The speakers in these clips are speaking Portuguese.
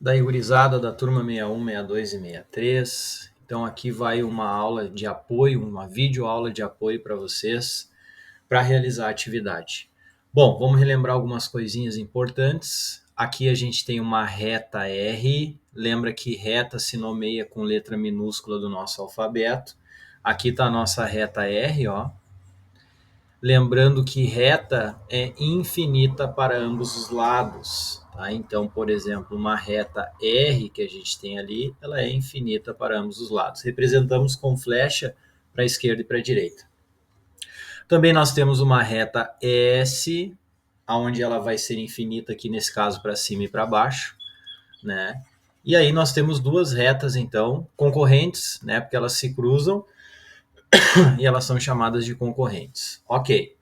Daí, gurizada da turma 61, 62 e 63. Então, aqui vai uma aula de apoio, uma videoaula de apoio para vocês para realizar a atividade. Bom, vamos relembrar algumas coisinhas importantes. Aqui a gente tem uma reta R. Lembra que reta se nomeia com letra minúscula do nosso alfabeto. Aqui está a nossa reta R, ó. Lembrando que reta é infinita para ambos os lados. Tá? Então, por exemplo, uma reta R que a gente tem ali, ela é infinita para ambos os lados. Representamos com flecha para a esquerda e para a direita. Também nós temos uma reta S, onde ela vai ser infinita aqui nesse caso para cima e para baixo, né? E aí nós temos duas retas então concorrentes, né? Porque elas se cruzam e elas são chamadas de concorrentes. Ok.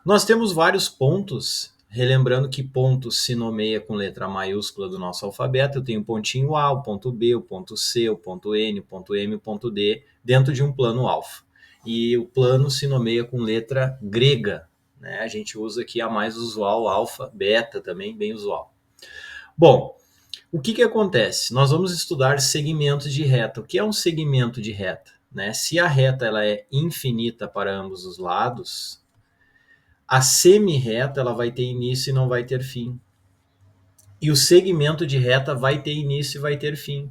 Nós temos vários pontos, relembrando que ponto se nomeia com letra maiúscula do nosso alfabeto. Eu tenho o pontinho A, o ponto B, o ponto C, o ponto N, o ponto M, o ponto D, dentro de um plano alfa. E o plano se nomeia com letra grega, né? A gente usa aqui a mais usual, alfa, beta também, bem usual. Bom, o que acontece? Nós vamos estudar segmentos de reta. O que é um segmento de reta? Né? Se a reta ela é infinita para ambos os lados, a semi-reta ela vai ter início e não vai ter fim. E o segmento de reta vai ter início e vai ter fim.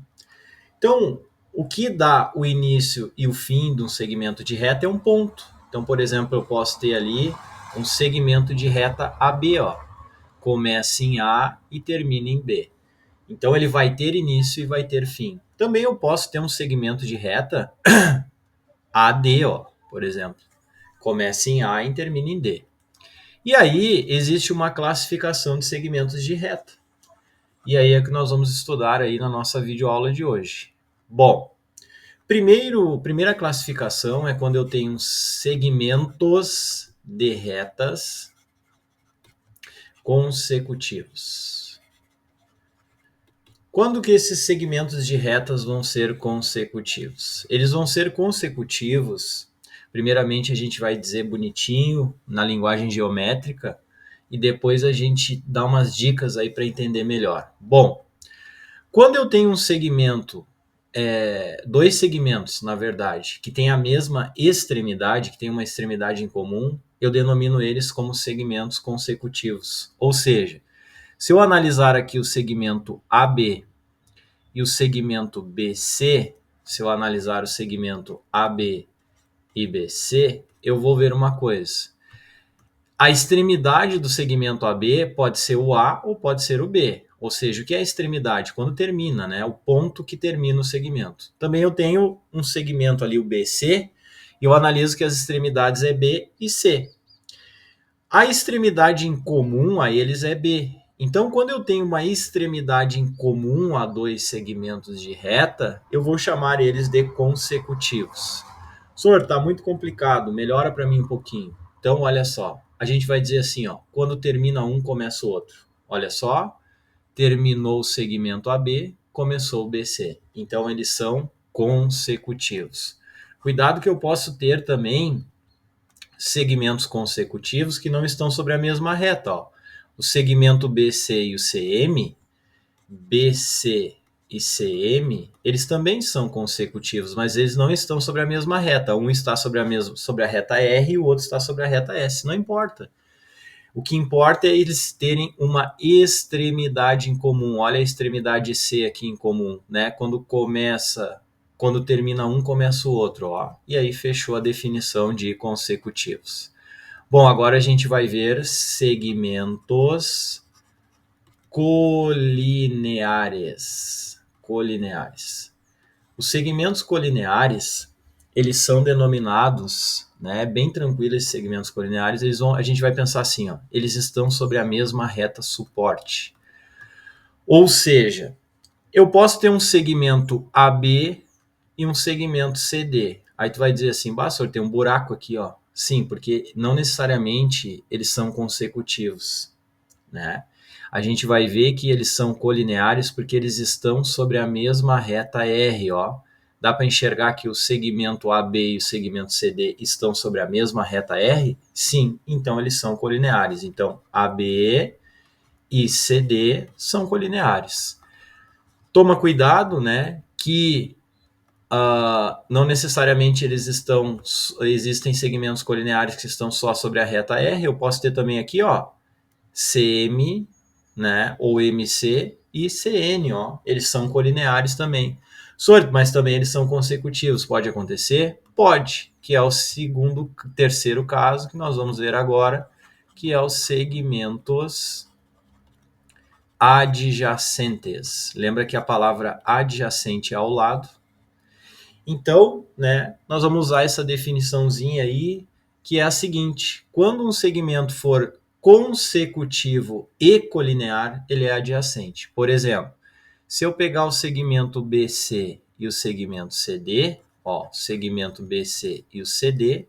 Então, o que dá o início e o fim de um segmento de reta é um ponto. Então, por exemplo, eu posso ter ali um segmento de reta AB, ó. Começa em A e termina em B. Então, ele vai ter início e vai ter fim. Também eu posso ter um segmento de reta AD, ó, por exemplo. Começa em A e termina em D. E aí existe uma classificação de segmentos de reta. E aí é que nós vamos estudar aí na nossa videoaula de hoje. Bom, primeira classificação é quando eu tenho segmentos de retas consecutivos. Quando que esses segmentos de retas vão ser consecutivos? Eles vão ser consecutivos, primeiramente a gente vai dizer bonitinho, na linguagem geométrica, e depois a gente dá umas dicas aí para entender melhor. Bom, quando eu tenho um segmento, dois segmentos, na verdade, que têm a mesma extremidade, que tem uma extremidade em comum, eu denomino eles como segmentos consecutivos. Ou seja, se eu analisar aqui o segmento AB e o segmento BC, se eu analisar o segmento AB e BC, eu vou ver uma coisa. A extremidade do segmento AB pode ser o A ou pode ser o B. Ou seja, o que é a extremidade? Quando termina, né? O ponto que termina o segmento. Também eu tenho um segmento ali, o BC, e eu analiso que as extremidades é B e C. A extremidade em comum a eles é B. Então, quando eu tenho uma extremidade em comum a dois segmentos de reta, eu vou chamar eles de consecutivos. Senhor, tá muito complicado, melhora para mim um pouquinho. Então, olha só, a gente vai dizer assim, ó, quando termina um, começa o outro. Olha só, terminou o segmento AB, começou o BC. Então, eles são consecutivos. Cuidado que eu posso ter também segmentos consecutivos que não estão sobre a mesma reta. Ó. O segmento BC e o CM, BC e CM, eles também são consecutivos, mas eles não estão sobre a mesma reta. Um está sobre a reta R e o outro está sobre a reta S. Não importa. O que importa é eles terem uma extremidade em comum. Olha a extremidade C aqui em comum, né? Quando termina um, começa o outro, ó. E aí fechou a definição de consecutivos. Bom, agora a gente vai ver segmentos colineares. Os segmentos colineares, eles são denominados, né, bem tranquilo esses segmentos colineares, a gente vai pensar assim, ó, eles estão sobre a mesma reta suporte. Ou seja, eu posso ter um segmento AB e um segmento CD. Aí tu vai dizer assim, senhor, tem um buraco aqui, ó. Sim, porque não necessariamente eles são consecutivos, né? A gente vai ver que eles são colineares porque eles estão sobre a mesma reta R, ó. Dá para enxergar que o segmento AB e o segmento CD estão sobre a mesma reta R? Sim, então eles são colineares. Então, AB e CD são colineares. Toma cuidado, né, que não necessariamente existem segmentos colineares que estão só sobre a reta R. Eu posso ter também aqui, ó, CM, né, ou MC e CN, ó, eles são colineares também. Mas também eles são consecutivos. Pode acontecer? Pode, que é o terceiro caso que nós vamos ver agora, que é os segmentos adjacentes. Lembra que a palavra adjacente é ao lado. Então, né, nós vamos usar essa definiçãozinha aí, que é a seguinte: quando um segmento for consecutivo e colinear, ele é adjacente. Por exemplo, se eu pegar o segmento BC e o segmento CD, ó, segmento BC e o CD,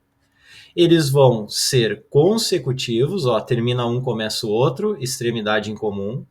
eles vão ser consecutivos, ó, termina um, começa o outro, extremidade em comum,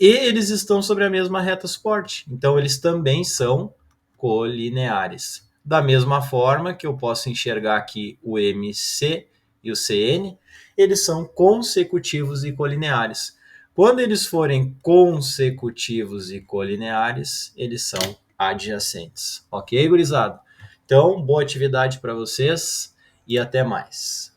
e eles estão sobre a mesma reta suporte. Então, eles também são colineares. Da mesma forma que eu posso enxergar aqui o MC e o CN, eles são consecutivos e colineares. Quando eles forem consecutivos e colineares, eles são adjacentes. Ok, gurizada? Então, boa atividade para vocês e até mais.